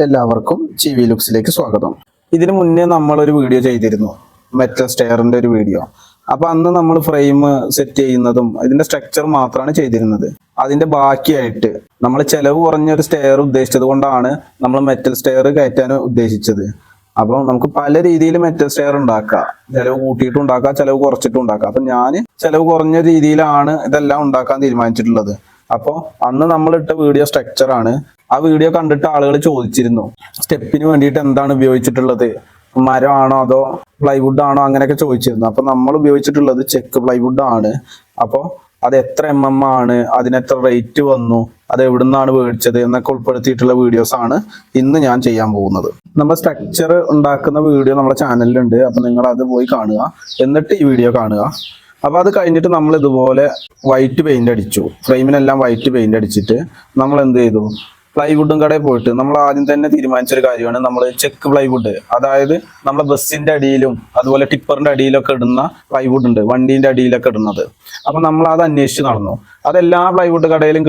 എല്ലാവർക്കും ചിവി ലുക്സിലേക്ക് സ്വാഗതം. ഇതിനു മുന്നേ നമ്മളൊരു വീഡിയോ ചെയ്തിരുന്നു, മെറ്റൽ സ്റ്റെയറിന്റെ ഒരു വീഡിയോ. അപ്പൊ അന്ന് നമ്മൾ ഫ്രെയിം സെറ്റ് ചെയ്യുന്നതും ഇതിന്റെ സ്ട്രക്ചർ മാത്രമാണ് ചെയ്തിരുന്നത്. അതിന്റെ ബാക്കിയായിട്ട് നമ്മൾ ചെലവ് കുറഞ്ഞൊരു സ്റ്റെയർ ഉദ്ദേശിച്ചത് കൊണ്ടാണ് നമ്മൾ മെറ്റൽ സ്റ്റെയർ കയറ്റാൻ ഉദ്ദേശിച്ചത്. അപ്പോൾ നമുക്ക് പല രീതിയിൽ മെറ്റൽ സ്റ്റെയർ ഉണ്ടാക്കാം. ചെലവ് കൂട്ടിയിട്ടും ഉണ്ടാക്കാം, ചെലവ് കുറച്ചിട്ടും ഉണ്ടാക്കാം. അപ്പൊ ഞാൻ ചെലവ് കുറഞ്ഞ രീതിയിലാണ് ഇതെല്ലാം ഉണ്ടാക്കാൻ തീരുമാനിച്ചിട്ടുള്ളത്. അപ്പോൾ അന്ന് നമ്മൾ ഇട്ട വീഡിയോ സ്ട്രക്ചർ ആണ്. ആ വീഡിയോ കണ്ടിട്ട് ആളുകൾ ചോദിച്ചിരുന്നു, സ്റ്റെപ്പിന് വേണ്ടിയിട്ട് എന്താണ് ഉപയോഗിച്ചിട്ടുള്ളത്, മരമാണോ അതോ പ്ലൈവുഡ് ആണോ, അങ്ങനെയൊക്കെ ചോദിച്ചിരുന്നു. അപ്പൊ നമ്മൾ ഉപയോഗിച്ചിട്ടുള്ളത് ചെക്ക് പ്ലൈവുഡ് ആണ്. അപ്പോൾ അത് എത്ര ആണ്, അതിനെത്ര റേറ്റ് വന്നു, അത് എവിടുന്നാണ് മേടിച്ചത് എന്നൊക്കെ ഉൾപ്പെടുത്തിയിട്ടുള്ള വീഡിയോസ് ആണ് ഇന്ന് ഞാൻ ചെയ്യാൻ പോകുന്നത്. നമ്മൾ സ്ട്രക്ചർ ഉണ്ടാക്കുന്ന വീഡിയോ നമ്മുടെ ചാനലിലുണ്ട്. അപ്പൊ നിങ്ങൾ അത് പോയി കാണുക, എന്നിട്ട് ഈ വീഡിയോ കാണുക. അപ്പൊ അത് കഴിഞ്ഞിട്ട് നമ്മൾ ഇതുപോലെ വൈറ്റ് പെയിന്റ് അടിച്ചു. ഫ്രെയിമിനെല്ലാം വൈറ്റ് പെയിന്റ് അടിച്ചിട്ട് നമ്മൾ എന്ത് ചെയ്തു, പ്ലൈവുഡും കടയിൽ പോയിട്ട് നമ്മൾ ആദ്യം തന്നെ തീരുമാനിച്ചൊരു കാര്യമാണ്, നമ്മൾ ചെക്ക് പ്ലൈവുഡ്, അതായത് നമ്മുടെ ബസ്സിന്റെ അടിയിലും അതുപോലെ ടിപ്പറിന്റെ അടിയിലൊക്കെ ഇടുന്ന പ്ലൈവുഡ് ഉണ്ട്, വണ്ടീന്റെ അടിയിലൊക്കെ ഇടുന്നത്. അപ്പൊ നമ്മൾ അത് അന്വേഷിച്ച് നടന്നു. അതെല്ലാ പ്ലൈവുഡ് കടയിലും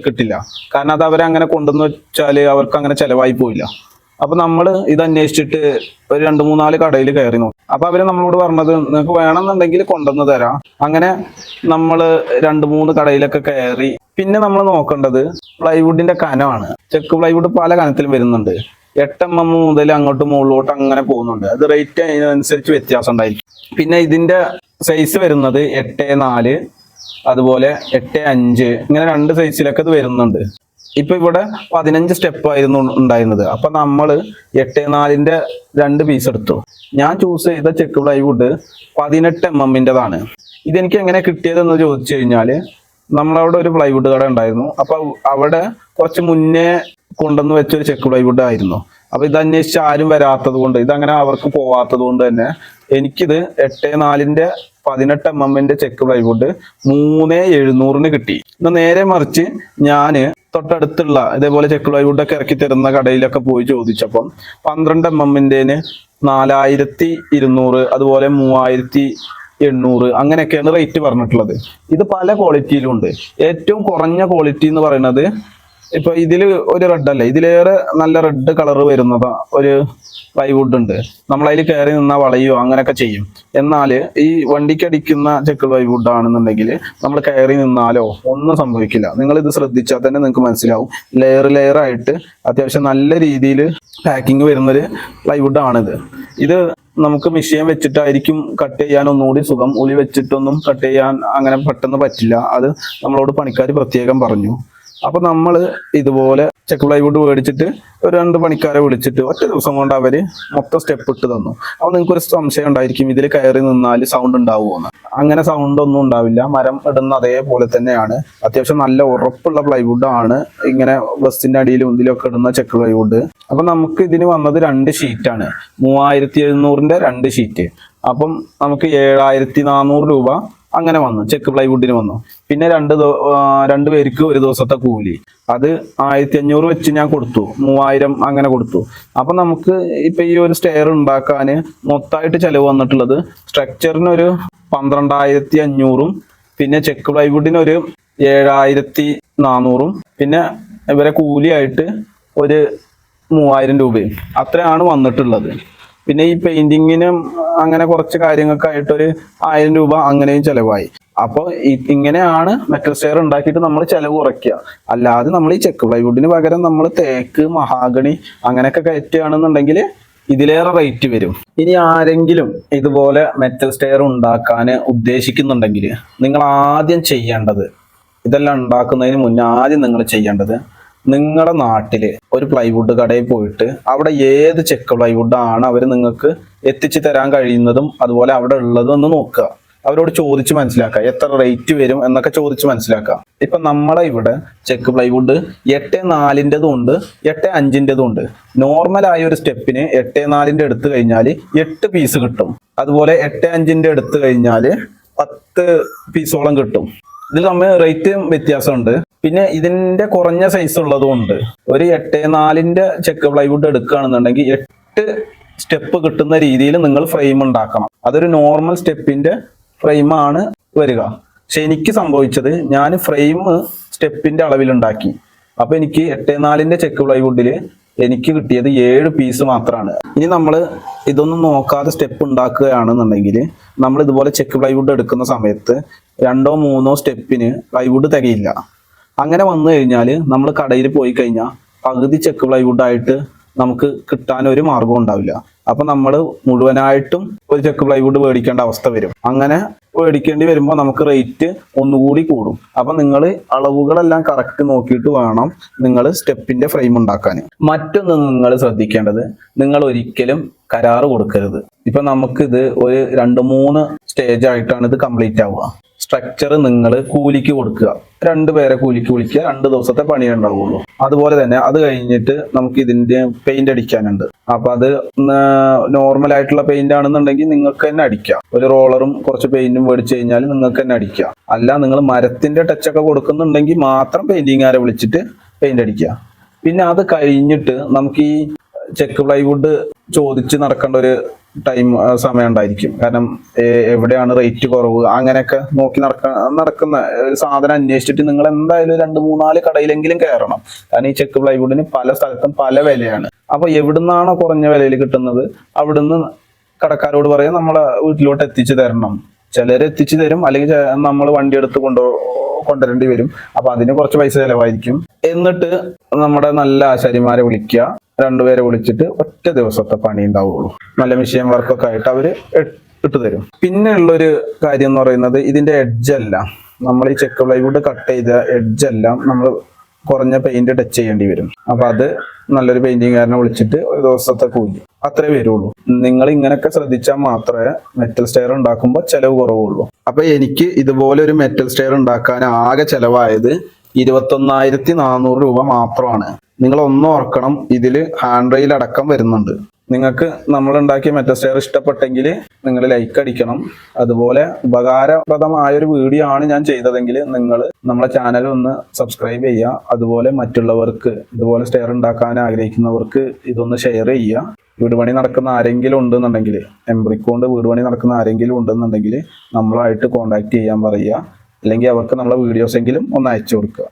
കിട്ടില്ല. കാരണം അത് അവരങ്ങനെ കൊണ്ടുവന്ന് വെച്ചാൽ അവർക്ക് അങ്ങനെ ചെലവായി പോയില്ല. അപ്പൊ നമ്മൾ ഇത് അന്വേഷിച്ചിട്ട് ഒരു 2-3-4 കടയിൽ കയറി നോക്കി. അപ്പൊ അവര് നമ്മളോട് പറഞ്ഞത്, നിങ്ങൾക്ക് വേണമെന്നുണ്ടെങ്കിൽ കൊണ്ടുവന്ന് തരാം. അങ്ങനെ നമ്മൾ 2-3 കടയിലൊക്കെ കയറി. പിന്നെ നമ്മൾ നോക്കേണ്ടത് പ്ലൈവുഡിന്റെ കനമാണ്. ചെക്ക് പ്ലൈവുഡ് പല കനത്തിലും വരുന്നുണ്ട്. 8 മുതൽ അങ്ങോട്ട് മുകളിലോട്ട് അങ്ങനെ പോകുന്നുണ്ട്. അത് റേറ്റ് അതിനനുസരിച്ച് വ്യത്യാസം ഉണ്ടായിരിക്കും. പിന്നെ ഇതിന്റെ സൈസ് വരുന്നത് 8-4, അതുപോലെ 8-5, ഇങ്ങനെ 2 സൈസിലൊക്കെ ഇത് വരുന്നുണ്ട്. ഇപ്പൊ ഇവിടെ 15 സ്റ്റെപ്പ് ആയിരുന്നു ഉണ്ടായിരുന്നത്. അപ്പൊ നമ്മൾ 8-4ന്റെ 2 പീസ് എടുത്തു. ഞാൻ ചൂസ് ചെയ്ത ചെക്ക് പ്ലൈവുഡ് 18 mm-ൻ്റെതാണ്. ഇതെനിക്ക് എങ്ങനെ കിട്ടിയതെന്ന് ചോദിച്ചു കഴിഞ്ഞാല്, നമ്മളവിടെ ഒരു പ്ലൈവുഡ് കട ഉണ്ടായിരുന്നു. അപ്പൊ അവിടെ കുറച്ച് മുന്നേ കൊണ്ടുവന്ന് വെച്ചൊരു ചെക്ക് പ്ലൈവുഡ് ആയിരുന്നു. അപ്പൊ ഇത് അന്വേഷിച്ച് ആരും വരാത്തത് കൊണ്ട്, ഇതങ്ങനെ അവർക്ക് പോവാത്തത് കൊണ്ട് തന്നെ എനിക്കിത് 8-4ന്റെ 18 mm-ന്റെ ചെക്ക് പ്ലൈവുഡ് 3700-ന് കിട്ടി. ഇന്ന് നേരെ മറിച്ച് ഞാന് തൊട്ടടുത്തുള്ള ഇതേപോലെ ചെക്ക് പ്ലൈവുഡ് ഒക്കെ ഇറക്കി തരുന്ന കടയിലൊക്കെ പോയി ചോദിച്ചപ്പം 12 mm-ന് 4200, അതുപോലെ 3800, അങ്ങനെയൊക്കെയാണ് റേറ്റ് പറഞ്ഞിട്ടുള്ളത്. ഇത് പല ക്വാളിറ്റിയിലും ഉണ്ട്. ഏറ്റവും കുറഞ്ഞ ക്വാളിറ്റി എന്ന് പറയുന്നത്, ഇപ്പൊ ഇതില് ഒരു റെഡ് അല്ല, ഇതിലേറെ നല്ല റെഡ് കളർ വരുന്നത് ഒരു പ്ലൈവുഡ് ഉണ്ട്. നമ്മളതിൽ കയറി നിന്നാ വളയോ അങ്ങനെയൊക്കെ ചെയ്യും. എന്നാൽ ഈ വണ്ടിക്ക് അടിക്കുന്ന ചെക്ക് പ്ലൈവുഡ് ആണെന്നുണ്ടെങ്കിൽ നമ്മൾ കയറി നിന്നാലോ ഒന്നും സംഭവിക്കില്ല. നിങ്ങൾ ഇത് ശ്രദ്ധിച്ചാൽ തന്നെ നിങ്ങൾക്ക് മനസ്സിലാവും. ലെയർ ആയിട്ട് അത്യാവശ്യം നല്ല രീതിയിൽ പാക്കിങ് വരുന്നൊരു പ്ലൈവുഡ് ആണിത്. ഇത് നമുക്ക് മെഷീൻ വെച്ചിട്ടായിരിക്കും കട്ട് ചെയ്യാൻ ഒന്നുകൂടി സുഖം. ഉളി വെച്ചിട്ടൊന്നും കട്ട് ചെയ്യാൻ അങ്ങനെ പെട്ടെന്ന് പറ്റില്ല. അത് നമ്മളോട് പണിക്കാർ പ്രത്യേകം പറഞ്ഞു. അപ്പൊ നമ്മൾ ഇതുപോലെ ചെക്ക് പ്ലൈവുഡ് മേടിച്ചിട്ട് ഒരു 2 പണിക്കാരെ വിളിച്ചിട്ട് ഒറ്റ ദിവസം കൊണ്ട് അവര് മൊത്തം സ്റ്റെപ്പ് ഇട്ട് തന്നു. അപ്പൊ നിങ്ങൾക്ക് ഒരു സംശയം ഉണ്ടായിരിക്കും, ഇതിൽ കയറി നിന്നാൽ സൗണ്ട് ഉണ്ടാവുമെന്ന്. അങ്ങനെ സൗണ്ട് ഒന്നും ഉണ്ടാവില്ല. മരം ഇടുന്ന അതേപോലെ തന്നെയാണ്. അത്യാവശ്യം നല്ല ഉറപ്പുള്ള പ്ലൈവുഡ് ആണ് ഇങ്ങനെ ബസ്സിന്റെ അടിയിലും ഇതിലൊക്കെ ഇടുന്ന ചെക്ക് പ്ലൈവുഡ്. അപ്പൊ നമുക്ക് ഇതിന് വന്നത് 2 ഷീറ്റാണ്, 3700-ന്റെ 2 ഷീറ്റ്. അപ്പം നമുക്ക് 7400 രൂപ അങ്ങനെ വന്നു, ചെക്ക് പ്ലൈവുഡിന് വന്നു. പിന്നെ 2 പേർക്ക് ഒരു ദിവസത്തെ കൂലി, അത് 1500 വെച്ച് ഞാൻ കൊടുത്തു, 3000 അങ്ങനെ കൊടുത്തു. അപ്പൊ നമുക്ക് ഇപ്പൊ ഈ ഒരു സ്റ്റെയർ ഉണ്ടാക്കാൻ മൊത്തമായിട്ട് ചെലവ് വന്നിട്ടുള്ളത്, സ്ട്രക്ചറിനൊരു 12500-ഉം, പിന്നെ ചെക്ക് പ്ലൈവുഡിന് ഒരു 7400-ഉം, പിന്നെ ഇവരെ കൂലിയായിട്ട് ഒരു 3000 രൂപയും, അത്രയാണ് വന്നിട്ടുള്ളത്. പിന്നെ ഈ പെയിന്റിങ്ങിനും അങ്ങനെ കുറച്ച് കാര്യങ്ങൾക്കായിട്ട് ഒരു 1000 രൂപ അങ്ങനെയും ചെലവായി. അപ്പോൾ ഇങ്ങനെയാണ് മെറ്റൽ സ്റ്റെയർ ഉണ്ടാക്കിയിട്ട് നമ്മൾ ചെലവ് കുറയ്ക്കുക. അല്ലാതെ നമ്മൾ ഈ ചെക്ക് പ്ലൈവുഡിന് പകരം നമ്മൾ തേക്ക്, മഹാഗണി അങ്ങനെയൊക്കെ കയറ്റുകയാണെന്നുണ്ടെങ്കിൽ ഇതിലേറെ റേറ്റ് വരും. ഇനി ആരെങ്കിലും ഇതുപോലെ മെറ്റൽ സ്റ്റെയർ ഉണ്ടാക്കാൻ ഉദ്ദേശിക്കുന്നുണ്ടെങ്കിൽ നിങ്ങൾ ആദ്യം ചെയ്യേണ്ടത്, ഇതെല്ലാം ഉണ്ടാക്കുന്നതിന് മുന്നേ ആദ്യം നിങ്ങൾ ചെയ്യേണ്ടത്, നിങ്ങളുടെ നാട്ടില് ഒരു പ്ലൈവുഡ് കടയിൽ പോയിട്ട് അവിടെ ഏത് ചെക്ക് പ്ലൈവുഡ് ആണ് അവർ നിങ്ങൾക്ക് എത്തിച്ചു തരാൻ കഴിയുന്നതും അതുപോലെ അവിടെ ഉള്ളതും ഒന്ന് നോക്കുക. അവരോട് ചോദിച്ച് മനസ്സിലാക്കുക, എത്ര റേറ്റ് വരും എന്നൊക്കെ ചോദിച്ച് മനസ്സിലാക്കുക. ഇപ്പൊ നമ്മളെ ഇവിടെ ചെക്ക് പ്ലൈവുഡ് 8-4-ൻ്റെതും ഉണ്ട്, 8-5-ൻ്റെതും ഉണ്ട്. നോർമലായ ഒരു സ്റ്റെപ്പിന് 8-4-ൻ്റെ എടുത്തു കഴിഞ്ഞാൽ 8 പീസ് കിട്ടും. അതുപോലെ 8-5-ൻ്റെ എടുത്തു കഴിഞ്ഞാൽ 10 പീസോളം കിട്ടും. ഇതിൽ തമ്മിൽ റേറ്റ് വ്യത്യാസമുണ്ട്. പിന്നെ ഇതിന്റെ കുറഞ്ഞ സൈസ് ഉള്ളതും ഉണ്ട്. ഒരു 8-4-ൻ്റെ ചെക്ക് പ്ലൈവുഡ് എടുക്കുകയാണെന്നുണ്ടെങ്കിൽ 8 സ്റ്റെപ്പ് കിട്ടുന്ന രീതിയിൽ നിങ്ങൾ ഫ്രെയിം ഉണ്ടാക്കണം. അതൊരു നോർമൽ സ്റ്റെപ്പിന്റെ ഫ്രെയിമാണ് വരിക. പക്ഷെ എനിക്ക് സംഭവിച്ചത്, ഞാൻ ഫ്രെയിം സ്റ്റെപ്പിന്റെ അളവിലുണ്ടാക്കി. അപ്പൊ എനിക്ക് 8-4-ൻ്റെ ചെക്ക് പ്ലൈവുഡിൽ എനിക്ക് കിട്ടിയത് 7 പീസ് മാത്രമാണ്. ഇനി നമ്മൾ ഇതൊന്നും നോക്കാതെ സ്റ്റെപ്പ് ഉണ്ടാക്കുകയാണെന്നുണ്ടെങ്കിൽ നമ്മൾ ഇതുപോലെ ചെക്ക് പ്ലൈവുഡ് എടുക്കുന്ന സമയത്ത് 2 or 3 സ്റ്റെപ്പിന് പ്ലൈവുഡ് തികയില്ല. അങ്ങനെ വന്നു കഴിഞ്ഞാൽ നമ്മൾ കടയിൽ പോയി കഴിഞ്ഞാൽ പകുതി ചെക്ക് പ്ലൈവുഡ് ആയിട്ട് നമുക്ക് കിട്ടാൻ ഒരു മാർഗം ഉണ്ടാവില്ല. അപ്പൊ നമ്മൾ മുഴുവനായിട്ടും ഒരു ചെക്ക് പ്ലൈവുഡ് മേടിക്കേണ്ട അവസ്ഥ വരും. അങ്ങനെ മേടിക്കേണ്ടി വരുമ്പോൾ നമുക്ക് റേറ്റ് ഒന്നുകൂടി കൂടും. അപ്പൊ നിങ്ങൾ അളവുകളെല്ലാം കറക്റ്റ് നോക്കിയിട്ട് വേണം നിങ്ങൾ സ്റ്റെപ്പിന്റെ ഫ്രെയിം ഉണ്ടാക്കാൻ. മറ്റൊന്ന് നിങ്ങൾ ശ്രദ്ധിക്കേണ്ടത്, നിങ്ങൾ ഒരിക്കലും കരാറ് കൊടുക്കരുത്. ഇപ്പൊ നമുക്കിത് ഒരു 2-3 സ്റ്റേജ് ആയിട്ടാണ് ഇത് കംപ്ലീറ്റ് ആവുക. സ്ട്രക്ചർ നിങ്ങൾ കൂലിക്ക് കൊടുക്കുക, 2 പേരെ കൂലിക്ക് വിളിക്കുക, 2 ദിവസത്തെ പണിയേ ഉണ്ടാവുള്ളൂ. അതുപോലെ തന്നെ അത് കഴിഞ്ഞിട്ട് നമുക്ക് ഇതിന്റെ പെയിന്റ് അടിക്കാനുണ്ട്. അപ്പൊ അത് നോർമൽ ആയിട്ടുള്ള പെയിന്റ് ആണെന്നുണ്ടെങ്കിൽ നിങ്ങൾക്ക് തന്നെ അടിക്കാം. ഒരു റോളറും കുറച്ച് പെയിന്റും മേടിച്ചു കഴിഞ്ഞാൽ നിങ്ങൾക്ക് തന്നെ അടിക്കാം. അല്ല നിങ്ങൾ മരത്തിന്റെ ടച്ചൊക്കെ കൊടുക്കുന്നുണ്ടെങ്കിൽ മാത്രം പെയിന്റിങ്ങാരെ വിളിച്ചിട്ട് പെയിന്റ് അടിക്കുക. പിന്നെ അത് കഴിഞ്ഞിട്ട് നമുക്ക് ഈ ചെക്ക് പ്ലൈവുഡ് ചോദിച്ച് നടക്കേണ്ട ഒരു സമയം ഉണ്ടായിരിക്കും. കാരണം എവിടെയാണ് റേറ്റ് കുറവ് അങ്ങനെയൊക്കെ നോക്കി നടക്കുന്ന ഒരു സാധനം അന്വേഷിച്ചിട്ട് നിങ്ങൾ എന്തായാലും 2-3-4 കടയിലെങ്കിലും കയറണം. കാരണം ഈ ചെക്ക് പ്ലൈവുഡിന് പല സ്ഥലത്തും പല വിലയാണ്. അപ്പൊ എവിടുന്നാണോ കുറഞ്ഞ വിലയിൽ കിട്ടുന്നത് അവിടുന്ന് കടക്കാരോട് പറയാം നമ്മളെ വീട്ടിലോട്ട് എത്തിച്ചു തരണം. ചിലർ എത്തിച്ചു തരും, അല്ലെങ്കിൽ നമ്മൾ വണ്ടി എടുത്ത് കൊണ്ടുവരേണ്ടി വരും. അപ്പൊ അതിന് കുറച്ച് പൈസ ചെലവായിരിക്കും. എന്നിട്ട് നമ്മുടെ നല്ല ആശാരിമാരെ വിളിക്കുക, 2 പേരെ വിളിച്ചിട്ട് ഒറ്റ ദിവസത്തെ പണി ഉണ്ടാവുള്ളൂ. നല്ല മെഷീൻ വർക്കൊക്കെ ആയിട്ട് അവര് ഇട്ട് തരും. പിന്നെ ഉള്ളൊരു കാര്യം എന്ന് പറയുന്നത്, ഇതിന്റെ എഡ്ജെല്ലാം നമ്മൾ ഈ ചെക്ക് പ്ലൈവുഡ് കട്ട് ചെയ്ത എഡ്ജെല്ലാം നമ്മൾ കുറഞ്ഞ പെയിന്റ് ടച്ച് ചെയ്യേണ്ടി വരും. അപ്പൊ അത് നല്ലൊരു പെയിന്റിംഗുകാരനെ വിളിച്ചിട്ട് ഒരു ദിവസത്തെ കൂലി അത്രേ വരുള്ളൂ. നിങ്ങൾ ഇങ്ങനെയൊക്കെ ശ്രദ്ധിച്ചാൽ മാത്രമേ മെറ്റൽ സ്റ്റെയർ ഉണ്ടാക്കുമ്പോൾ ചെലവ് കുറവുള്ളൂ. അപ്പൊ എനിക്ക് ഇതുപോലെ ഒരു മെറ്റൽ സ്റ്റെയർ ഉണ്ടാക്കാൻ ആകെ ചെലവായത് 21,400 രൂപ മാത്രമാണ്. നിങ്ങൾ ഒന്ന് ഓർക്കണം, ഇതില് ഹാൻഡ് റെയിൽ അടക്കം വരുന്നുണ്ട്. നിങ്ങൾക്ക് നമ്മൾ ഉണ്ടാക്കിയ മെറ്റൽ സ്റ്റെയർ ഇഷ്ടപ്പെട്ടെങ്കിൽ നിങ്ങൾ ലൈക്ക് അടിക്കണം. അതുപോലെ ഉപകാരപ്രദമായ ഒരു വീഡിയോ ആണ് ഞാൻ ചെയ്തതെങ്കിൽ നിങ്ങൾ നമ്മളെ ചാനൽ ഒന്ന് സബ്സ്ക്രൈബ് ചെയ്യുക. അതുപോലെ മറ്റുള്ളവർക്ക് ഇതുപോലെ സ്റ്റെയർ ഉണ്ടാക്കാൻ ആഗ്രഹിക്കുന്നവർക്ക് ഇതൊന്ന് ഷെയർ ചെയ്യുക. വീട് പണി നടക്കുന്ന ആരെങ്കിലും ഉണ്ടെന്നുണ്ടെങ്കിൽ, എംബ്രിക്കോണ്ട് വീട് പണി നടക്കുന്ന ആരെങ്കിലും ഉണ്ടെന്നുണ്ടെങ്കിൽ നമ്മളായിട്ട് കോൺടാക്ട് ചെയ്യാൻ പറയുക. അല്ലെങ്കിൽ അവർക്ക് നമ്മളെ വീഡിയോസ് എങ്കിലും ഒന്ന് അയച്ചു കൊടുക്കുക.